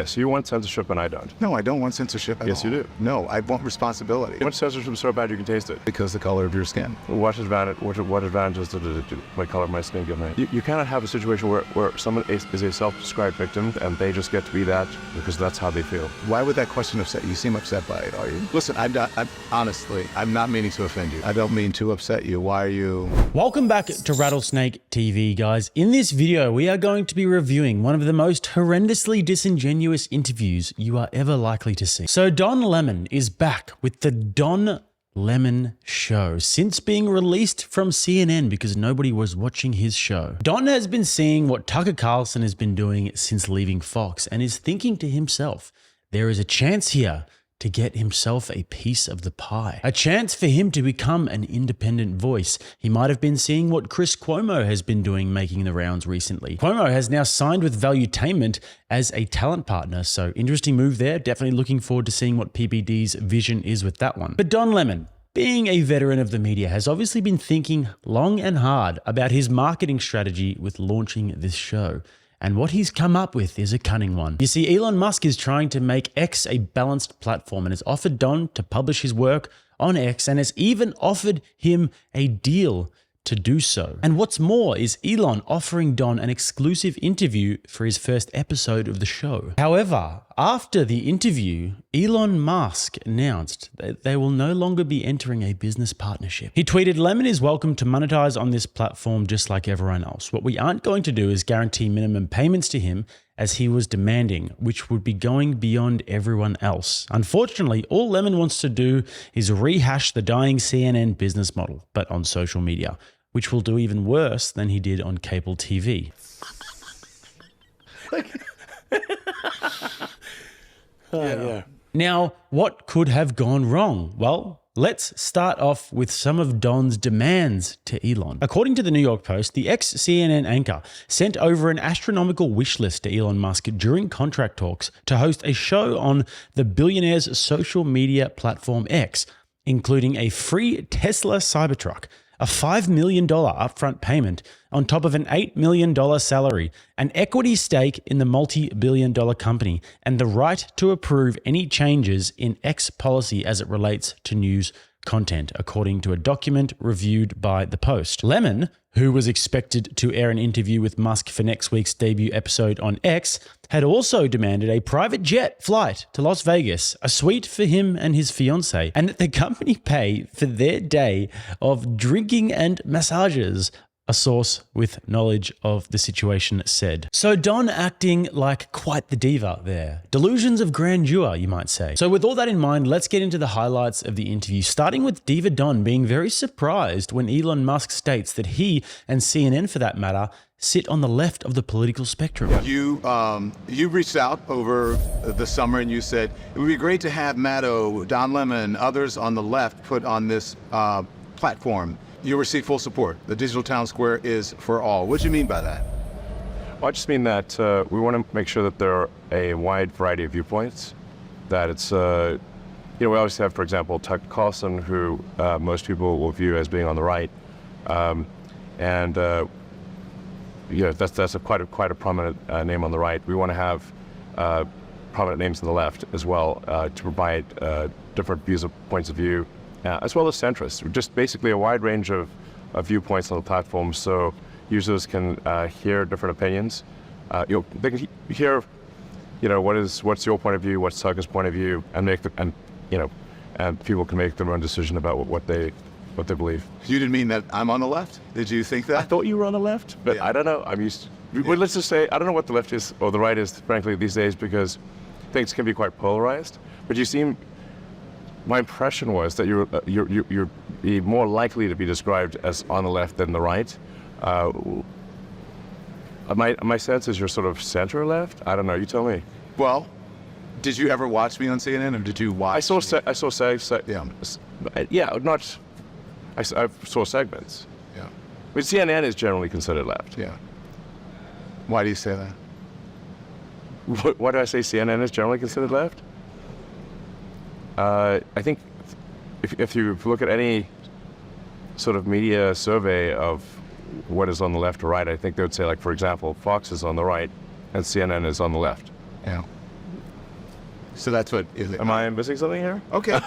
Yes, you want censorship and I don't. No, I don't want censorship at Yes, all. you do. No, I want responsibility. You want censorship so bad you can taste it. Because the color of your skin. What advantages did it do? What color of my skin give me? You cannot have a situation where someone is a self-described victim and they just get to be that because that's how they feel. Why would that question upset you? You seem upset by it, are you? Listen, honestly, I'm not meaning to offend you. I don't mean to upset you. Why are you? Welcome back to Rattlesnake TV, guys. In this video, we are going to be reviewing one of the most horrendously disingenuous interviews you are ever likely to see. So Don Lemon is back with the Don Lemon Show since being released from CNN because nobody was watching his show. Don has been seeing what Tucker Carlson has been doing since leaving Fox and is thinking to himself, there is a chance here to get himself a piece of the pie. A chance for him to become an independent voice. He might have been seeing what Chris Cuomo has been doing, making the rounds recently. Cuomo has now signed with Valuetainment as a talent partner, so interesting move there. Definitely looking forward to seeing what PBD's vision is with that one. But Don Lemon, being a veteran of the media, has obviously been thinking long and hard about his marketing strategy with launching this show. And what he's come up with is a cunning one. You see, Elon Musk is trying to make X a balanced platform and has offered Don to publish his work on X and has even offered him a deal to do so. And what's more is Elon offering Don an exclusive interview for his first episode of the show. However, after the interview, Elon Musk announced that they will no longer be entering a business partnership. He tweeted, "Lemon is welcome to monetize on this platform just like everyone else. What we aren't going to do is guarantee minimum payments to him as he was demanding, which would be going beyond everyone else. Unfortunately, all Lemon wants to do is rehash the dying CNN business model, but on social media, which will do even worse than he did on cable TV." Yeah. Now, what could have gone wrong? Well, let's start off with some of Don's demands to Elon. According to the New York Post, the ex-CNN anchor sent over an astronomical wish list to Elon Musk during contract talks to host a show on the billionaire's social media platform X, including a free Tesla Cybertruck, a $5 million upfront payment on top of an $8 million salary, an equity stake in the multi-billion-dollar company, and the right to approve any changes in X policy as it relates to news content, according to a document reviewed by the Post. Lemon, who was expected to air an interview with Musk for next week's debut episode on X, had also demanded a private jet flight to Las Vegas, a suite for him and his fiancée, and that the company pay for their day of drinking and massages, a source with knowledge of the situation said. So Don acting like quite the diva there. Delusions of grandeur, you might say. So with all that in mind, let's get into the highlights of the interview, starting with Diva Don being very surprised when Elon Musk states that he, and CNN for that matter, sit on the left of the political spectrum. You reached out over the summer and you said, it would be great to have Maddo, Don Lemon, others on the left put on this platform. You receive full support. The digital town square is for all. What do you mean by that? Well, I just mean that we want to make sure that there are a wide variety of viewpoints. That it's, we always have, for example, Tucker Carlson, who most people will view as being on the right, that's quite a prominent name on the right. We want to have prominent names on the left as well to provide different points of view. As well as centrists, just basically a wide range of viewpoints on the platform, so users can hear different opinions. They can hear, what's your point of view, what's Tucker's point of view, and and people can make their own decision about what they believe. You didn't mean that I'm on the left? Did you think that? I thought you were on the left, but yeah. I don't know. Well, let's just say I don't know what the left is or the right is, frankly, these days, because things can be quite polarized. But you seem. My impression was that you're more likely to be described as on the left than the right. My sense is you're sort of center left. I don't know. You tell me. Well, did you ever watch me on CNN, or did you watch? I saw segments. Yeah, not. I saw segments. Yeah. But CNN is generally considered left. Yeah. Why do you say that? Why do I say CNN is generally considered left? I think if you look at any sort of media survey of what is on the left or right, I think they would say, like, for example, Fox is on the right and CNN is on the left. Yeah. So that's what is it? Am I missing something here? Okay.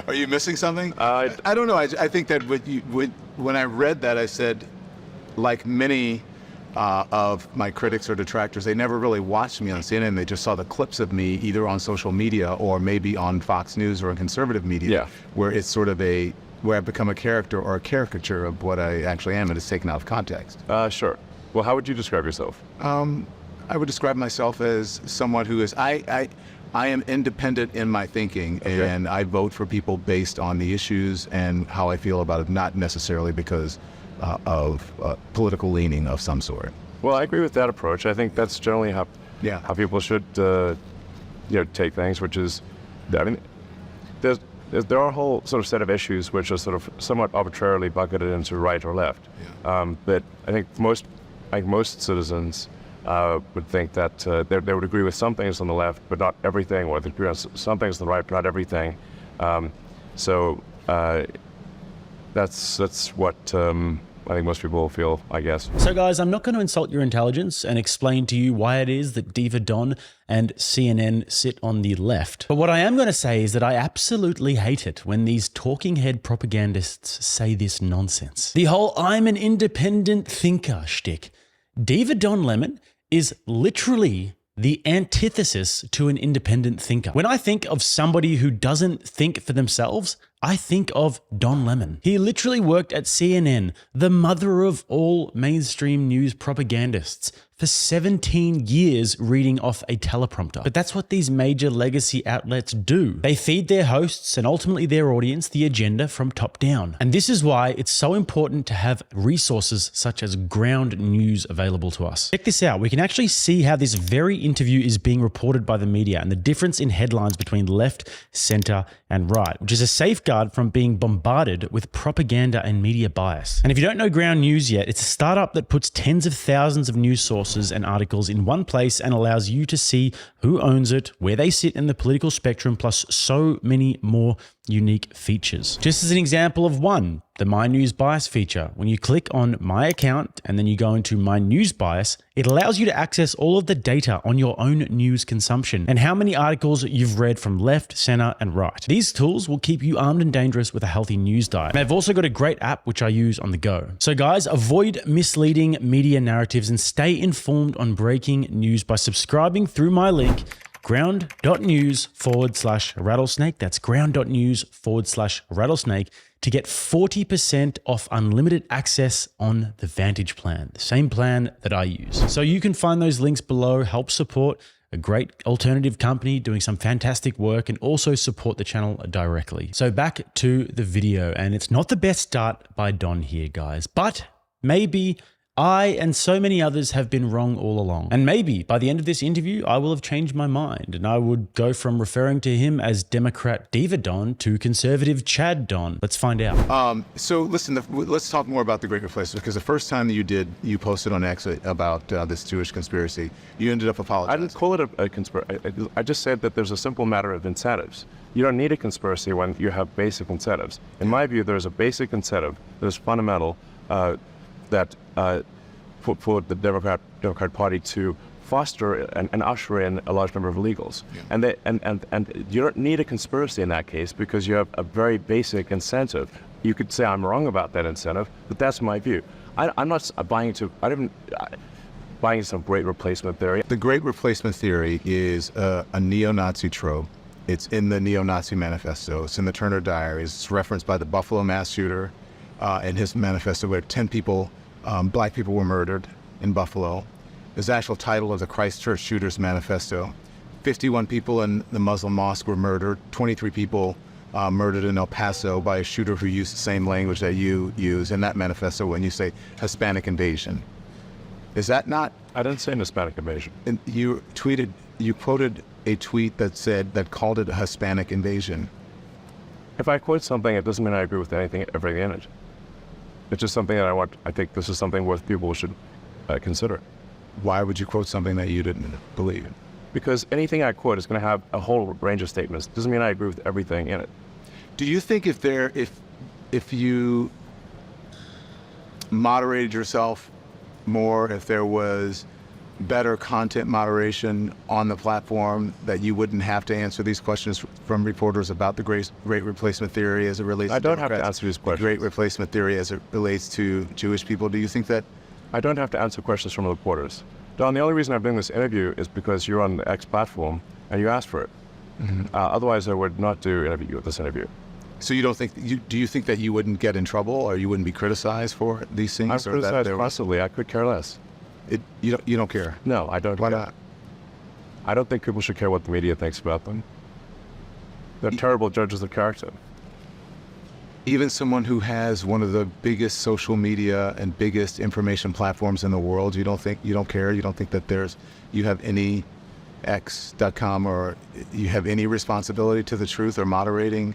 Are you missing something? I don't know. I think that when I read that, I said, like many of my critics or detractors, they never really watched me on CNN. They just saw the clips of me either on social media or maybe on Fox News or in conservative media, where it's sort of where I've become a character or a caricature of what I actually am, and it's taken out of context. Sure. Well, how would you describe yourself? I would describe myself as someone who is, I am independent in my thinking, and I vote for people based on the issues and how I feel about it, not necessarily because of political leaning of some sort. Well, I agree with that approach. I think that's generally how people should take things, which is, I mean, there are a whole sort of set of issues which are sort of somewhat arbitrarily bucketed into right or left. But I think most citizens would think that they would agree with some things on the left, but not everything, or they agree on some things on the right, but not everything. So that's what I think most people feel, I guess. So guys, I'm not going to insult your intelligence and explain to you why it is that Diva Don and CNN sit on the left. But what I am going to say is that I absolutely hate it when these talking head propagandists say this nonsense. The whole "I'm an independent thinker" shtick. Diva Don Lemon is literally the antithesis to an independent thinker. When I think of somebody who doesn't think for themselves, I think of Don Lemon. He literally worked at CNN, the mother of all mainstream news propagandists, for 17 years reading off a teleprompter. But that's what these major legacy outlets do. They feed their hosts and ultimately their audience the agenda from top down. And this is why it's so important to have resources such as ground news available to us. Check this out. We can actually see how this very interview is being reported by the media and the difference in headlines between left, center, and right, which is a safeguard from being bombarded with propaganda and media bias. And if you don't know Ground News yet, it's a startup that puts tens of thousands of news sources and articles in one place and allows you to see who owns it, where they sit in the political spectrum, plus so many more unique features. Just as an example of one, the My News Bias feature. When you click on My Account and then you go into My News Bias, it allows you to access all of the data on your own news consumption and how many articles you've read from left, center, and right. These tools will keep you armed and dangerous with a healthy news diet. And they've also got a great app which I use on the go. So guys, avoid misleading media narratives and stay informed on breaking news by subscribing through my link, ground.news/rattlesnake. That's ground.news/rattlesnake to get 40% off unlimited access on the Vantage plan, the same plan that I use. So you can find those links below, help support a great alternative company doing some fantastic work, and also support the channel directly. So back to the video, and it's not the best start by Don here, guys, but maybe I and so many others have been wrong all along. And maybe by the end of this interview, I will have changed my mind and I would go from referring to him as Democrat Diva Don to conservative Chad Don. Let's find out. So listen, let's talk more about the Great Replacement, because the first time that you posted on X about this Jewish conspiracy, you ended up apologizing. I didn't call it a conspiracy. I just said that there's a simple matter of incentives. You don't need a conspiracy when you have basic incentives. In my view, there's a basic incentive that is fundamental that for the Democrat Party to foster and usher in a large number of illegals. And you don't need a conspiracy in that case because you have a very basic incentive. You could say I'm wrong about that incentive, but that's my view. I'm not buying into some great replacement theory. The Great Replacement theory is a neo-Nazi trope. It's in the neo-Nazi manifesto. It's in the Turner Diaries. It's referenced by the Buffalo mass shooter in his manifesto, where 10 people, black people, were murdered in Buffalo. There's the actual title of the Christchurch Shooters Manifesto. 51 people in the Muslim mosque were murdered. 23 people murdered in El Paso by a shooter who used the same language that you use in that manifesto when you say Hispanic invasion. Is that not? I didn't say an Hispanic invasion. And you quoted a tweet that called it a Hispanic invasion. If I quote something, it doesn't mean I agree with everything in it. It's just something that I think this is something worth people should consider. Why would you quote something that you didn't believe in? Because anything I quote is going to have a whole range of statements. Doesn't mean I agree with everything in it. Do you think if you moderated yourself more, if there was better content moderation on the platform, that you wouldn't have to answer these questions from reporters about the great replacement theory as it relates I to don't have to Democrats, answer these the questions. great replacement theory as it relates to Jewish people? Do you think that? I don't have to answer questions from reporters. Don, the only reason I'm doing this interview is because you're on the X platform and you asked for it. Otherwise, I would not do this interview. So you don't think, do you think that you wouldn't get in trouble, or you wouldn't be criticized for these things? I'm or that criticized there was- constantly. I could care less. You don't care? No, I don't Why care. not? I don't think people should care what the media thinks about them. They're terrible judges of character. Even someone who has one of the biggest social media and biggest information platforms in the world, you don't care? You don't think that you have any X.com, or you have any responsibility to the truth or moderating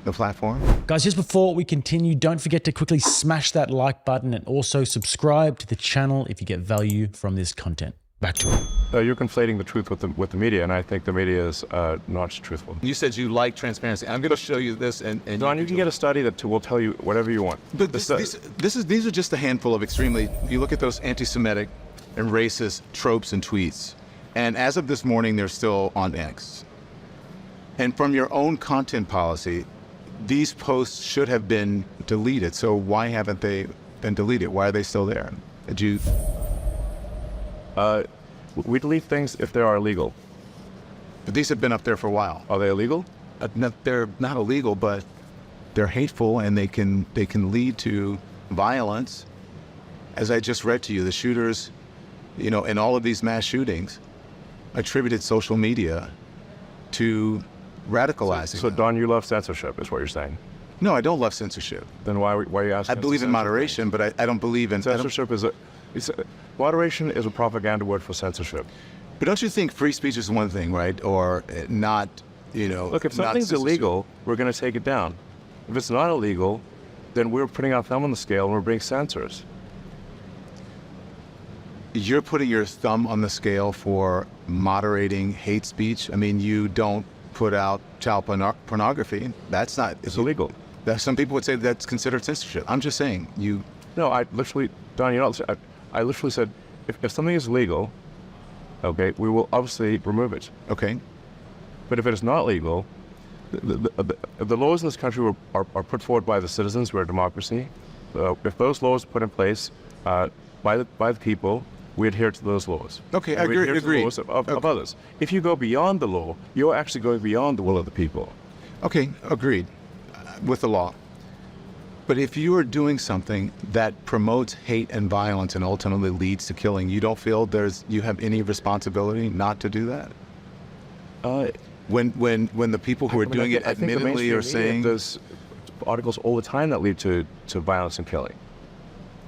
the platform? Guys, just before we continue, don't forget to quickly smash that like button and also subscribe to the channel if you get value from this content. Back to it. You're conflating the truth with the media, and I think the media is not truthful. You said you like transparency. I'm going to show you this, and Don, you can get a study that will tell you whatever you want. But these are just a handful of extremely. You look at those anti-Semitic and racist tropes and tweets, and as of this morning, they're still on X. And from your own content policy, these posts should have been deleted. So why haven't they been deleted? Why are they still there? Did you? We delete things if they are illegal. But these have been up there for a while. Are they illegal? They're not illegal, but they're hateful, and they can lead to violence. As I just read to you, the shooters, in all of these mass shootings, attributed social media to radicalizing. So Don, you love censorship, is what you're saying. No, I don't love censorship. Then why are you asking? I believe in moderation, but I don't believe in censorship. Moderation is a propaganda word for censorship. But don't you think free speech is one thing, right? Or not, Look, if something's illegal, we're going to take it down. If it's not illegal, then we're putting our thumb on the scale and we're being censors. You're putting your thumb on the scale for moderating hate speech. I mean, you don't put out child pornography. That's not. It's illegal. Some people would say that's considered censorship. I'm just saying, you. No, Don, I literally said, if something is legal, okay, we will obviously remove it. Okay. But if it is not legal, the laws in this country are put forward by the citizens. We're a democracy. If those laws are put in place by the people, we adhere to those laws. Okay, I we adhere to agree. the laws of others. If you go beyond the law, you're actually going beyond the will of the people. Okay, agreed with the law. But if you are doing something that promotes hate and violence and ultimately leads to killing, you don't feel you have any responsibility not to do that? When the people who are doing it admittedly are saying there's articles all the time that lead to violence and killing.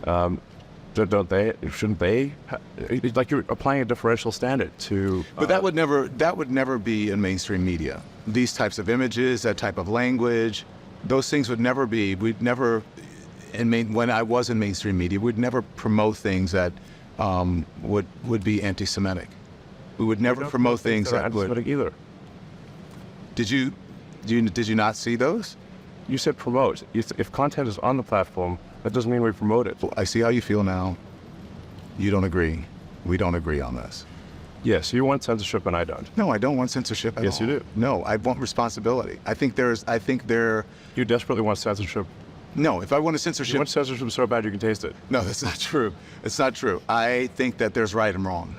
Don't they? Shouldn't they? It's like you're applying a differential standard to. But that would never be in mainstream media. These types of images, that type of language, those things would never be. We'd never, when I was in mainstream media, we'd never promote things that would be anti-Semitic. We would never promote things that would. Anti-Semitic either. Did you not see those? You said promote. If content is on the platform, that doesn't mean we promote it. Well, I see how you feel now. You don't agree. We don't agree on this. Yes, you want censorship and I don't. No, I don't want censorship at all. Yes, you do. No, I want responsibility. I think there. You desperately want censorship. No, if I want a censorship. You want censorship so bad you can taste it. No, that's not true. It's not true. I think that there's right and wrong.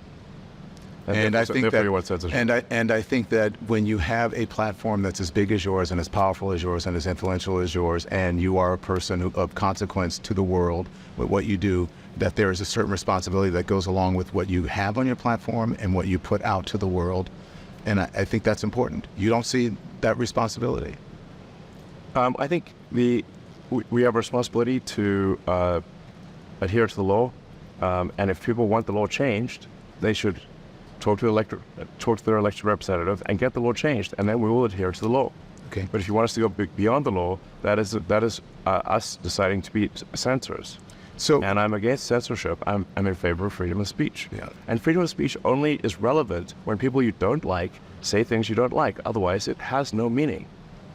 And I think that, you want censorship. and I think that when you have a platform that's as big as yours and as powerful as yours and as influential as yours, and you are a person of consequence to the world with what you do, that there is a certain responsibility that goes along with what you have on your platform and what you put out to the world. And I think that's important. You don't see that responsibility? I think we have a responsibility to adhere to the law, and if people want the law changed, they should talk to their elected representative and get the law changed, and then we will adhere to the law. Okay. But if you want us to go beyond the law, that is us deciding to be censors. So, and I'm against censorship. I'm in favor of freedom of speech. Yeah. And freedom of speech only is relevant when people you don't like say things you don't like. Otherwise, it has no meaning.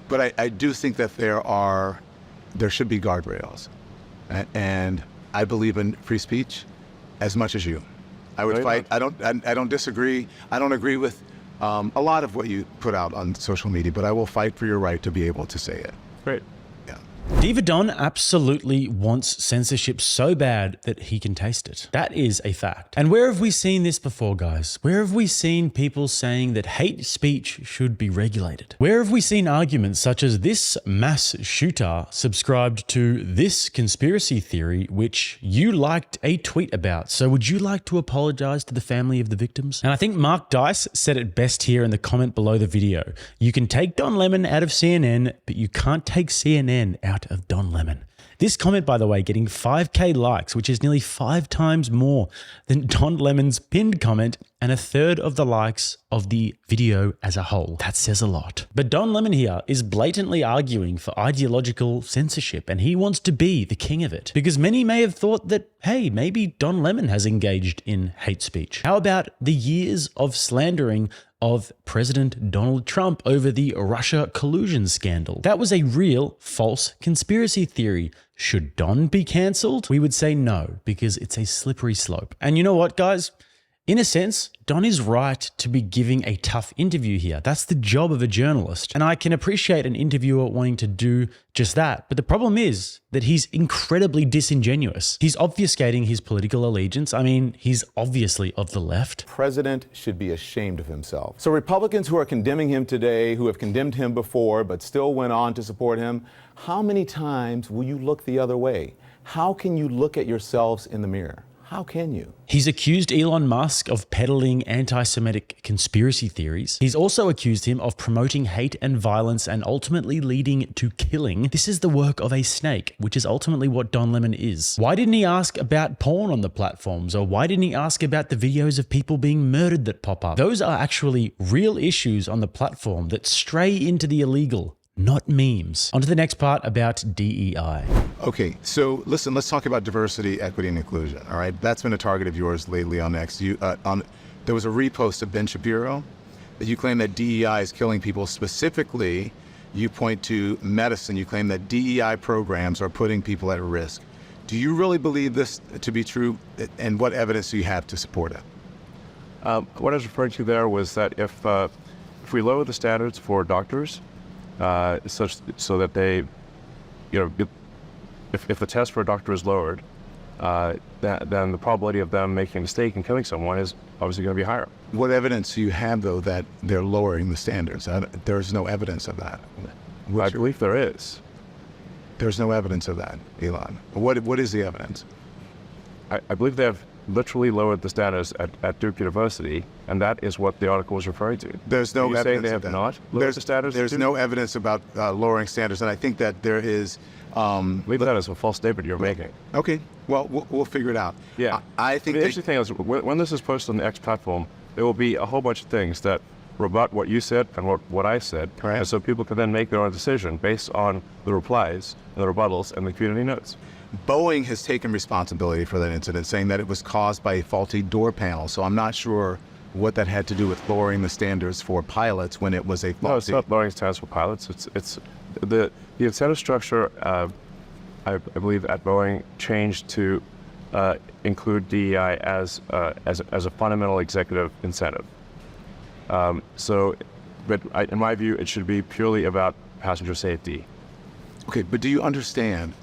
But I do think that there should be guardrails, and I believe in free speech as much as you. I would No, you fight. I don't disagree. I don't agree with a lot of what you put out on social media, but I will fight for your right to be able to say it. Great. Yeah. Diva Don absolutely wants censorship so bad that he can taste it. That is a fact. And where have we seen this before, guys? Where have we seen people saying that hate speech should be regulated? Where have we seen arguments such as this mass shooter subscribed to this conspiracy theory, which you liked a tweet about? So would you like to apologize to the family of the victims? And I think Mark Dice said it best here in the comment below the video. You can take Don Lemon out of CNN, but you can't take CNN out of Don Lemon. This comment, by the way, getting 5K likes, which is nearly 5 times more than Don Lemon's pinned comment and a third of the likes of the video as a whole. That says a lot. But Don Lemon here is blatantly arguing for ideological censorship, and he wants to be the king of it. Because many may have thought that, hey, maybe Don Lemon has engaged in hate speech. How about the years of slandering of President Donald Trump over the Russia collusion scandal? That was a real false conspiracy theory. Should Don be cancelled? We would say no, because it's a slippery slope. And you know what, guys? In a sense, Don is right to be giving a tough interview here. That's the job of a journalist. And I can appreciate an interviewer wanting to do just that. But the problem is that he's incredibly disingenuous. He's obfuscating his political allegiance. I mean, he's obviously of the left. President should be ashamed of himself. So Republicans who are condemning him today, who have condemned him before, but still went on to support him, how many times will you look the other way? How can you look at yourselves in the mirror? How can you? He's accused Elon Musk of peddling anti-Semitic conspiracy theories. He's also accused him of promoting hate and violence and ultimately leading to killing. This is the work of a snake, which is ultimately what Don Lemon is. Why didn't he ask about porn on the platforms? Or why didn't he ask about the videos of people being murdered that pop up? Those are actually real issues on the platform that stray into the illegal, not memes. On to the next part about DEI. Okay, so listen, let's talk about diversity, equity, and inclusion. All right, that's been a target of yours lately on X. There was a repost of Ben Shapiro that you claim that DEI is killing people. Specifically, you point to medicine. You claim that DEI programs are putting people at risk. Do you really believe this to be true? And what evidence do you have to support it? What I was referring to there was that if we lower the standards for doctors, such so that they, if the test for a doctor is lowered, then the probability of them making a mistake and killing someone is obviously going to be higher. What evidence do you have, though, that they're lowering the standards? There's no evidence of that. I believe there is. There's no evidence of that, Elon. What is the evidence? I believe they have literally lowered the standards at Duke University, and that is what the article was referring to. There's no evidence. Saying they have of that. not lowered the standards? There's no evidence about lowering standards, and I think that there is. I believe that is a false statement you're making. Okay, well, we'll figure it out. Yeah. I think the interesting thing is, when this is posted on the X platform, there will be a whole bunch of things that rebut what you said and what I said. Correct. And so people can then make their own decision based on the replies and the rebuttals and the community notes. Boeing has taken responsibility for that incident, saying that it was caused by a faulty door panel. So I'm not sure what that had to do with lowering the standards for pilots when it was a faulty. No, it's not lowering standards for pilots. It's the incentive structure. I believe at Boeing changed to include DEI as a fundamental executive incentive. But in my view, it should be purely about passenger safety. Okay, but do you understand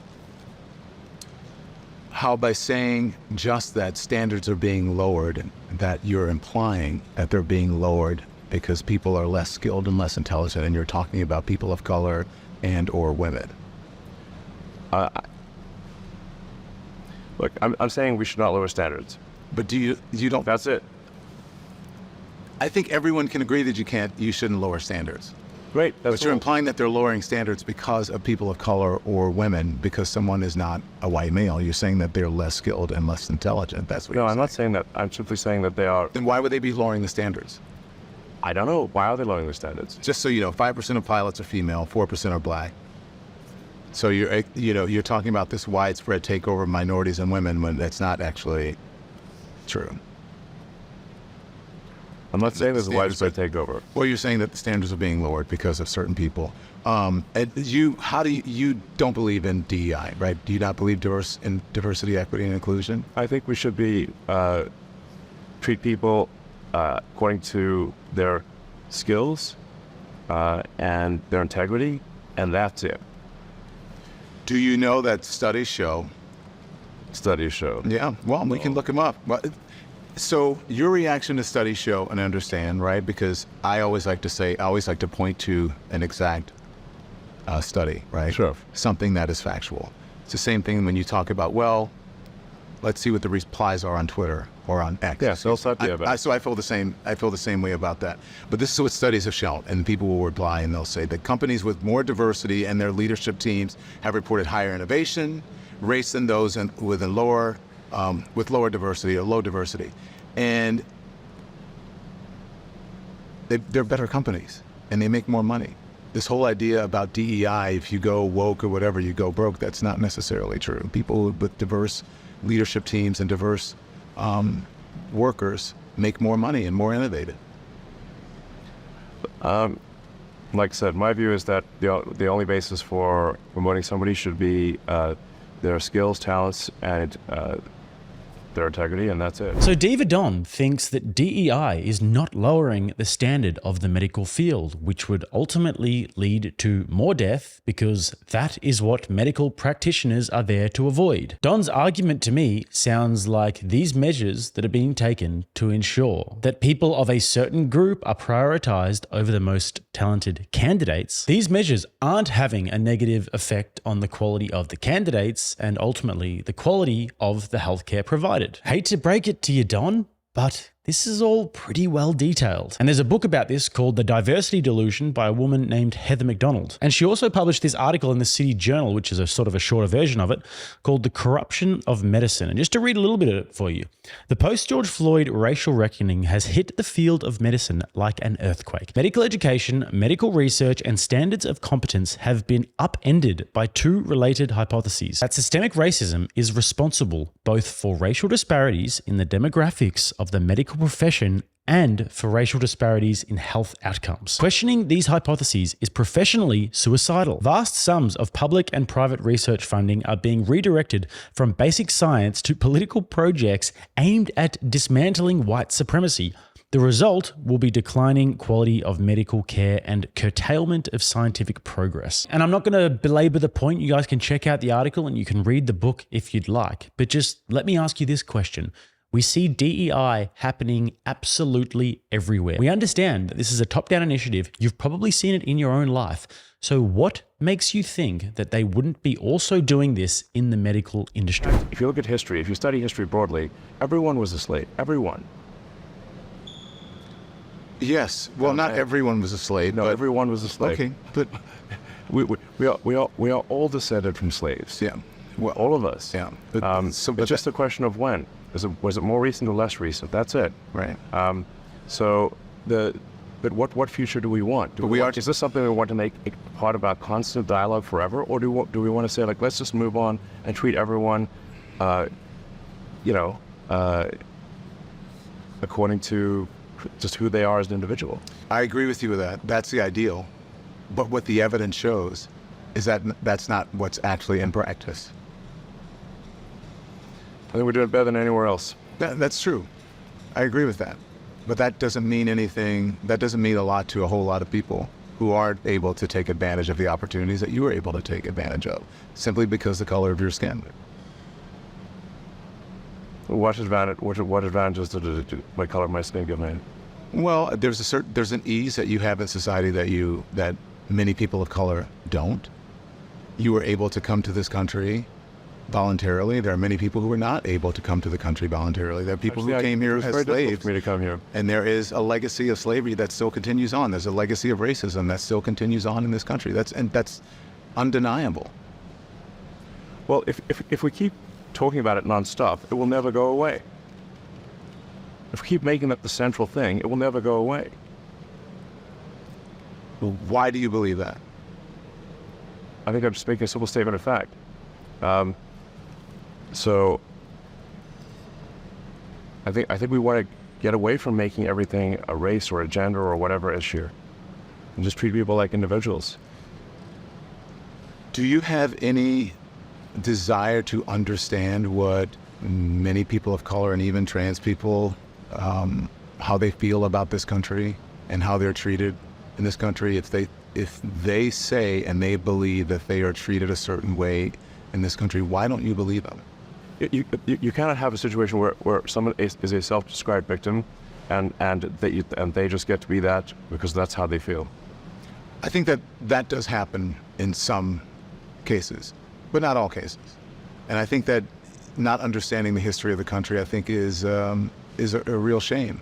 how by saying just that standards are being lowered, that you're implying that they're being lowered because people are less skilled and less intelligent, and you're talking about people of color and or women? Look, I'm saying we should not lower standards. But do you don't? That's it. I think everyone can agree that you shouldn't lower standards. Great. That's But you're all. implying that they're lowering standards because of people of color or women, because someone is not a white male. You're saying that they're less skilled and less intelligent. That's what No, you're I'm saying. not saying that. I'm simply saying that they are. Then why would they be lowering the standards? I don't know. Why are they lowering the standards? Just so you know, 5% of pilots are female, 4% are black. So you're talking about this widespread takeover of minorities and women when that's not actually true. I'm not saying there's a Standards widespread takeover. Well, you're saying that the standards are being lowered because of certain people. And you don't believe in DEI, right? Do you not believe in diversity, equity, and inclusion? I think we should be treat people according to their skills and their integrity, and that's it. Do you know that studies show? Studies show. Yeah, well, we can look them up. So your reaction to studies show, and I understand, right? Because I always like to point to an exact study, right? Sure. Something that is factual. It's the same thing when you talk about, well, let's see what the replies are on Twitter or on X. Yeah, so I feel the same. I feel the same way about that. But this is what studies have shown, and people will reply and they'll say that companies with more diversity in their leadership teams have reported higher innovation rates than those with lower diversity or low diversity, and they're better companies and they make more money. This whole idea about DEI, if you go woke or whatever, you go broke, that's not necessarily true. People with diverse leadership teams and diverse workers make more money and more innovative. Like I said, my view is that the only basis for promoting somebody should be their skills, talents, and their integrity, and that's it. So Diva Don thinks that DEI is not lowering the standard of the medical field, which would ultimately lead to more death because that is what medical practitioners are there to avoid. Don's argument to me sounds like these measures that are being taken to ensure that people of a certain group are prioritized over the most talented candidates. These measures aren't having a negative effect on the quality of the candidates and ultimately the quality of the healthcare provided. Hate to break it to you, Don, but this is all pretty well detailed. And there's a book about this called The Diversity Delusion by a woman named Heather McDonald. And she also published this article in the City Journal, which is a sort of a shorter version of it, called The Corruption of Medicine. And just to read a little bit of it for you. The post-George Floyd racial reckoning has hit the field of medicine like an earthquake. Medical education, medical research, and standards of competence have been upended by two related hypotheses. That systemic racism is responsible both for racial disparities in the demographics of the medical profession and for racial disparities in health outcomes. Questioning these hypotheses is professionally suicidal. Vast sums of public and private research funding are being redirected from basic science to political projects aimed at dismantling white supremacy. The result will be declining quality of medical care and curtailment of scientific progress. And I'm not going to belabor the point. You guys can check out the article and you can read the book if you'd like. But just let me ask you this question. We see DEI happening absolutely everywhere. We understand that this is a top-down initiative. You've probably seen it in your own life. So what makes you think that they wouldn't be also doing this in the medical industry? If you look at history, if you study history broadly, everyone was a slave. Everyone. Yes. Well, not everyone was a slave. No, everyone was a slave. Okay, but we are all descended from slaves. yeah, Well, all of us. yeah. It's just a question of when. Was it more recent or less recent? That's it. Right. But what future do we want? Is this something we want to make a part of our constant dialogue forever, or do we want to say, like, let's just move on and treat everyone, according to just who they are as an individual? I agree with you with that. That's the ideal. But what the evidence shows is that that's not what's actually in practice. I think we're doing better than anywhere else. That's true. I agree with that. But that doesn't mean anything. That doesn't mean a lot to a whole lot of people who aren't able to take advantage of the opportunities that you were able to take advantage of, simply because of the color of your skin. What advantages does my color of my skin give me? Well, there's an ease that you have in society that many people of color don't. You were able to come to this country voluntarily. There are many people who were not able to come to the country voluntarily. There are people who came here as very difficult slaves. For me to come here. And there is a legacy of slavery that still continues on. There's a legacy of racism that still continues on in this country. That's undeniable. Well, if we keep talking about it nonstop, it will never go away. If we keep making that the central thing, it will never go away. Why do you believe that? I think I'm just making a simple statement of fact. So I think we want to get away from making everything a race or a gender or whatever issue, and just treat people like individuals. Do you have any desire to understand what many people of color and even trans people how they feel about this country and how they're treated in this country. If they say and they believe that they are treated a certain way in this country, why don't you believe them? You cannot have a situation where someone is a self-described victim, and they just get to be that because that's how they feel. I think that does happen in some cases, but not all cases. And I think that not understanding the history of the country, I think, is a real shame.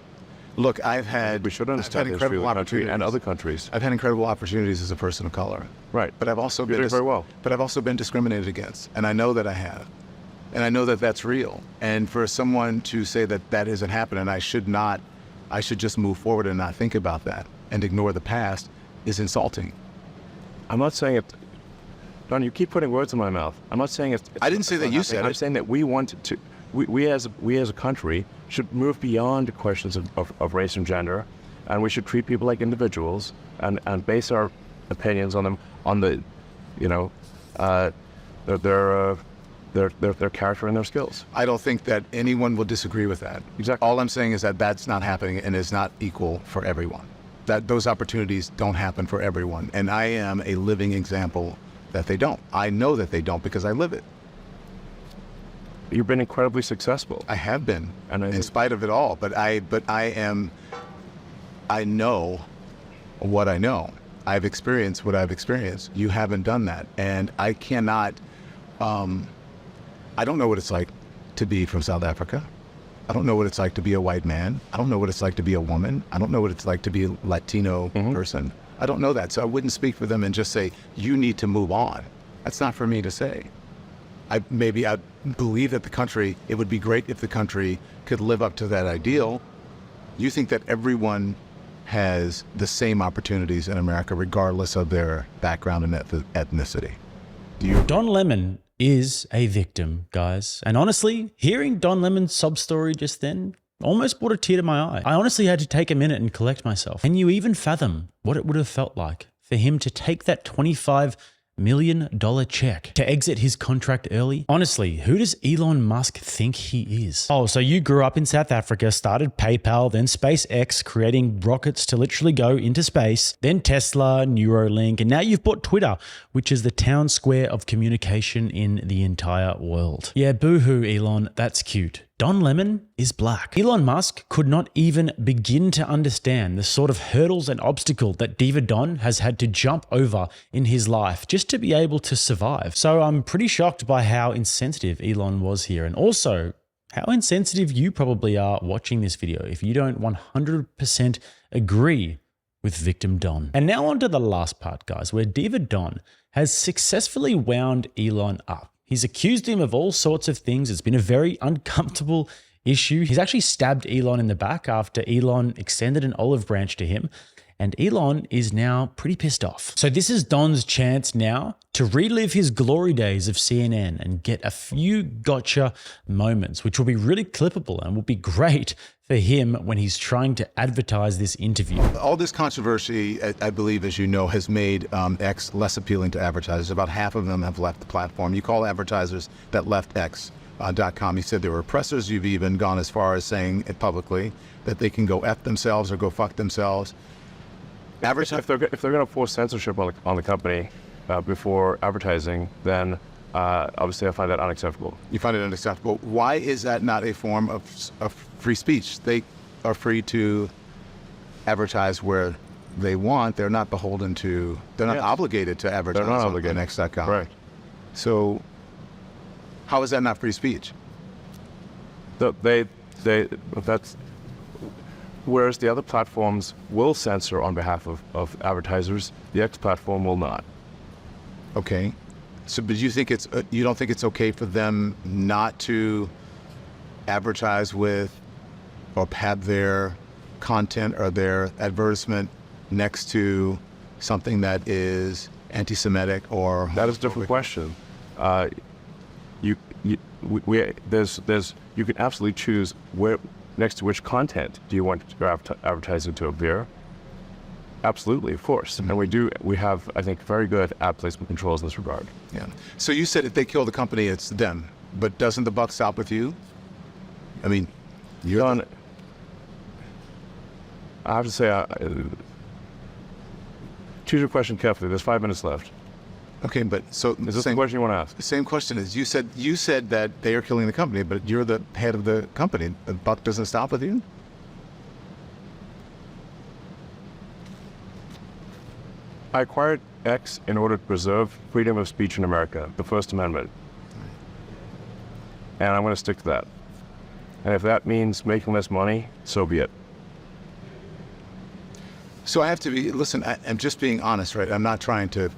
Look, We should understand the history of the country and other countries. I've had incredible opportunities as a person of color. Right. But I've also You're doing very well. But I've also been discriminated against, and I know that I have. And I know that that's real. And for someone to say that that isn't happening, I should just move forward and not think about that and ignore the past, is insulting. I'm not saying it. Don, you keep putting words in my mouth. I'm not saying it. I didn't say that you said it. I'm saying that we want to. We as a country should move beyond questions of race and gender, and we should treat people like individuals and base our opinions on them on the, their character and their skills. I don't think that anyone will disagree with that. Exactly. All I'm saying is that that's not happening and is not equal for everyone. That those opportunities don't happen for everyone. And I am a living example that they don't. I know that they don't because I live it. You've been incredibly successful. I have been, and in spite of it all. But I know what I know. I've experienced what I've experienced. You haven't done that. And I cannot, I don't know what it's like to be from South Africa. I don't know what it's like to be a white man. I don't know what it's like to be a woman. I don't know what it's like to be a Latino person. I don't know that. So I wouldn't speak for them and just say, you need to move on. That's not for me to say. I believe that it would be great if the country could live up to that ideal. You think that everyone has the same opportunities in America, regardless of their background and ethnicity. Do you? Don Lemon is a victim, guys. And honestly, hearing Don Lemon's sob story just then almost brought a tear to my eye. I honestly had to take a minute and collect myself. Can you even fathom what it would have felt like for him to take that $25 million check to exit his contract early? Honestly, who does Elon Musk think he is? Oh, so you grew up in South Africa, started PayPal, then SpaceX, creating rockets to literally go into space, then Tesla, Neuralink, and now you've bought Twitter, which is the town square of communication in the entire world. Yeah, boo-hoo, Elon, that's cute. Don Lemon is black. Elon Musk could not even begin to understand the sort of hurdles and obstacle that Diva Don has had to jump over in his life just to be able to survive. So I'm pretty shocked by how insensitive Elon was here, and also how insensitive you probably are watching this video if you don't 100% agree with victim Don. And now on to the last part, guys, where Diva Don has successfully wound Elon up. He's accused him of all sorts of things. It's been a very uncomfortable issue. He's actually stabbed Elon in the back after Elon extended an olive branch to him, and Elon is now pretty pissed off. So this is Don's chance now to relive his glory days of CNN and get a few gotcha moments, which will be really clippable and will be great for him when he's trying to advertise this interview. All this controversy, I believe, as you know, has made X less appealing to advertisers. About half of them have left the platform. You call advertisers that left X.com. You said they were oppressors. You've even gone as far as saying it publicly that they can go F themselves or go fuck themselves. If they're going to force censorship on the company before advertising, then obviously I find that unacceptable. You find it unacceptable. Why is that not a form of free speech? They are free to advertise where they want. They're not beholden to, they're not obligated to advertise on X.com. Right. So how is that not free speech? That's, whereas the other platforms will censor on behalf of advertisers, the X platform will not. Okay. So, but you think you don't think it's okay for them not to advertise with or have their content or their advertisement next to something that is anti-Semitic or... That is a different question. You can absolutely choose where, next to which content do you want your advertising to appear. Absolutely, of course. And we have, I think, very good ad placement controls in this regard. Yeah. So you said if they kill the company, it's them. But doesn't the buck stop with you? I mean, you're... I have to say, choose your question carefully. There's 5 minutes left. Okay, but so Is this the question you want to ask? The same question is you said that they are killing the company, but you're the head of the company. The buck doesn't stop with you. I acquired X in order to preserve freedom of speech in America, the First Amendment. And I'm going to stick to that. And if that means making less money, so be it. So I have to be, listen, I'm just being honest, right? I'm not trying to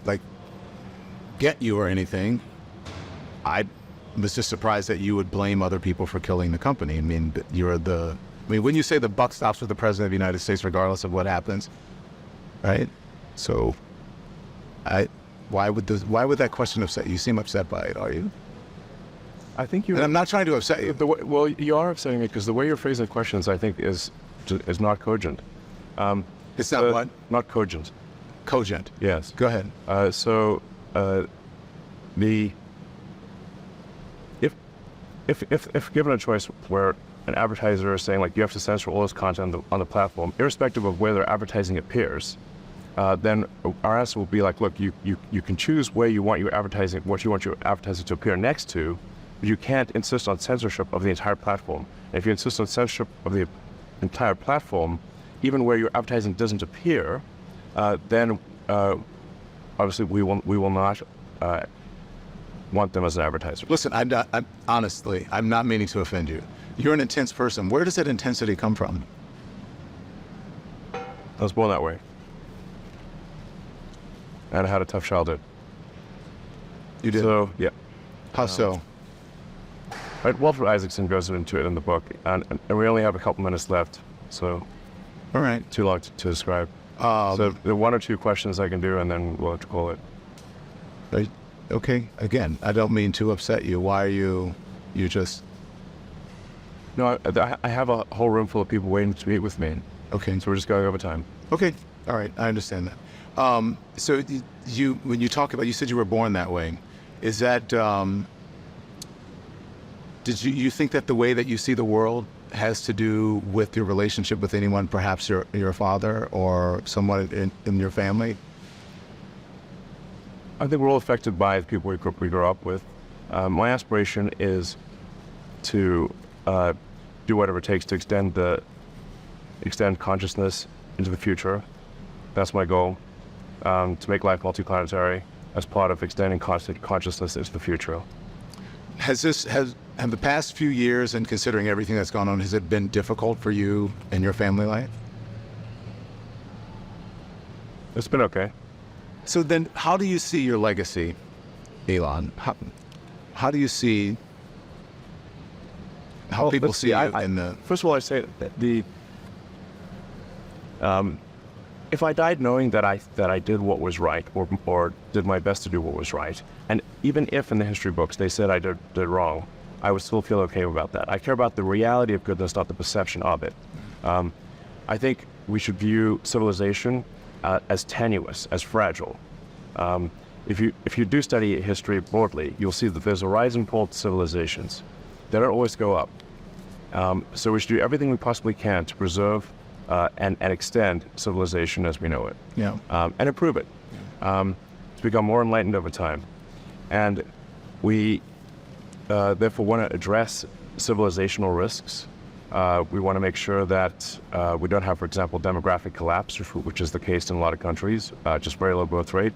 get you or anything. I was just surprised that you would blame other people for killing the company. I mean, when you say the buck stops with the president of the United States, regardless of what happens, right? So why would that question upset you? You seem upset by it, are you? I think you. And I'm not trying to upset you. Well, you are upsetting me because the way you're phrasing the questions, I think, is not cogent. It's not what? Not cogent. Cogent. Yes. Go ahead. If given a choice where an advertiser is saying like you have to censor all this content on the platform, irrespective of where their advertising appears, then our answer will be like, look, you can choose where you want your advertising, what you want your advertising to appear next to, but you can't insist on censorship of the entire platform. And if you insist on censorship of the entire platform, even where your advertising doesn't appear, then obviously we will not want them as an advertiser. Listen, honestly, I'm not meaning to offend you. You're an intense person. Where does that intensity come from? I was born that way. And I had a tough childhood. You did? So, yeah. How so? Right, Walter Isaacson goes into it in the book, and we only have a couple minutes left, so All right. too long to describe. So there are 1 or 2 questions I can do, and then we'll have to call it. Okay. Again, I don't mean to upset you. Why are you just... No, I have a whole room full of people waiting to meet with me. Okay. So we're just going over time. Okay. All right. I understand that. So when you talk about, you said you were born that way. Is that, did you think that the way that you see the world has to do with your relationship with anyone, perhaps your father or someone in your family? I think we're all affected by the people we grow up with. My aspiration is to do whatever it takes to extend consciousness into the future. That's my goal. To make life multiplanetary as part of extending consciousness into the future. Have the past few years, and considering everything that's gone on, has it been difficult for you and your family life? It's been okay. So then, how do you see your legacy, Elon? How do you see how people see you in the... First of all, I say that if I died knowing that I did what was right, or did my best to do what was right, and even if in the history books they said I did wrong, I would still feel okay about that. I care about the reality of goodness, not the perception of it. I think we should view civilization as tenuous, as fragile. If you do study history broadly, you'll see that there's a rise and fall to civilizations. They don't always go up. So we should do everything we possibly can to preserve and extend civilization as we know it. Yeah. And improve it. To become more enlightened over time. And we therefore want to address civilizational risks. We want to make sure that we don't have, for example, demographic collapse, which is the case in a lot of countries, just very low growth rate.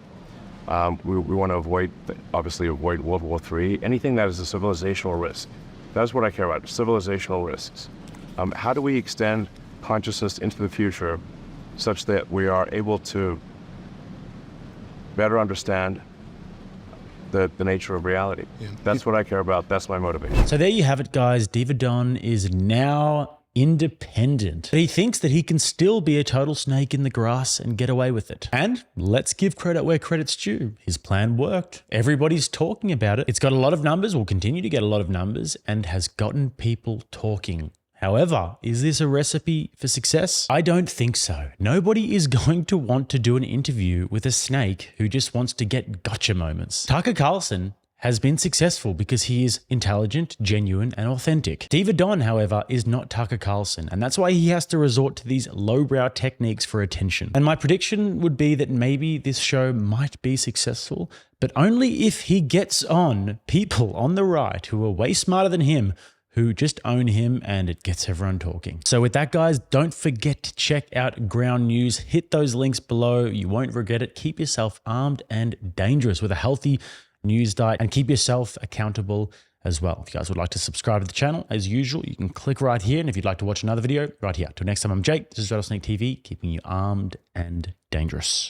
We want to obviously avoid World War III, anything that is a civilizational risk. That's what I care about, civilizational risks. How do we extend consciousness into the future such that we are able to better understand the nature of reality? Yeah. That's what I care about. That's my motivation. So there you have it, guys. Diva Don is now independent. But he thinks that he can still be a total snake in the grass and get away with it. And let's give credit where credit's due. His plan worked. Everybody's talking about it. It's got a lot of numbers, will continue to get a lot of numbers, and has gotten people talking. However, is this a recipe for success? I don't think so. Nobody is going to want to do an interview with a snake who just wants to get gotcha moments. Tucker Carlson has been successful because he is intelligent, genuine, and authentic. Diva Don, however, is not Tucker Carlson, and that's why he has to resort to these lowbrow techniques for attention. And my prediction would be that maybe this show might be successful, but only if he gets on people on the right who are way smarter than him, who just own him, and it gets everyone talking. So with that, guys, don't forget to check out Ground News. Hit those links below. You won't regret it. Keep yourself armed and dangerous with a healthy news diet, and keep yourself accountable as well. If you guys would like to subscribe to the channel, as usual, you can click right here. And if you'd like to watch another video, right here. Till next time, I'm Jake. This is Rattlesnake TV, keeping you armed and dangerous.